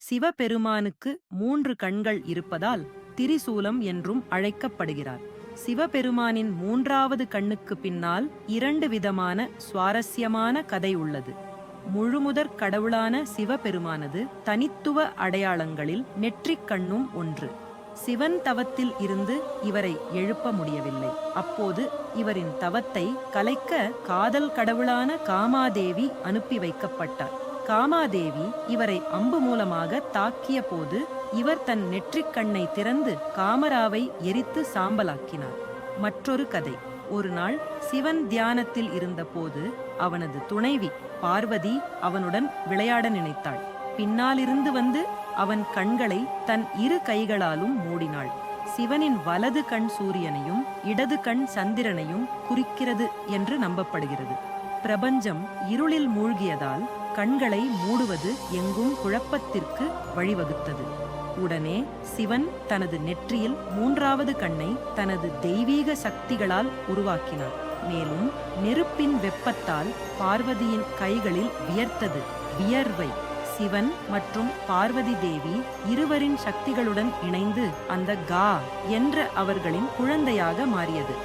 சிவபெருமானுக்கு 3 கண்கள் இருப்பதால் திரிசூலம் என்றும் அழைக்கப்படுகிறார். சிவபெருமானின் 3வது கண்ணுக்கு பின்னால் 2 விதமான சுவாரஸ்யமான கதை உள்ளது. முழுமுதற் கடவுளான சிவபெருமானது தனித்துவ அடையாளங்களில் நெற்றிக் கண்ணும் ஒன்று. சிவன் தவத்தில் இருந்து இவரை எழுப்ப முடியவில்லை. அப்போது இவரின் தவத்தை கலைக்க காதல் கடவுளான காமாதேவி அனுப்பி வைக்கப்பட்டார். காமாதேவி இவரை அம்பு மூலமாக தாக்கிய போது இவர் தன் நெற்றிக் கண்ணை திறந்து காமராவை எரித்து சாம்பலாக்கினார். மற்றொரு கதை. ஒரு நாள் சிவன் தியானத்தில் இருந்தபோது அவனது துணைவி பார்வதி அவனுடன் விளையாட நினைத்தாள். பின்னாலிருந்து வந்து அவன் கண்களை தன் 2 கைகளாலும் மூடினாள். சிவனின் வலது கண் சூரியனையும் இடது கண் சந்திரனையும் குறிக்கிறது என்று நம்பப்படுகிறது. பிரபஞ்சம் இருளில் மூழ்கியதால் கண்களை மூடுவது எங்கும் குழப்பத்திற்கு வழிவகுத்தது. உடனே சிவன் தனது நெற்றியில் 3வது கண்ணை தனது தெய்வீக சக்திகளால் உருவாக்கினார். மேலும் நெருப்பின் வெப்பத்தால் பார்வதியின் கைகளில் வியர்த்தது. வியர்வை. சிவன் மற்றும் பார்வதி தேவி இருவரின் சக்திகளுடன் இணைந்து அந்த கா என்ற அவர்களின் குழந்தையாக மாறியது.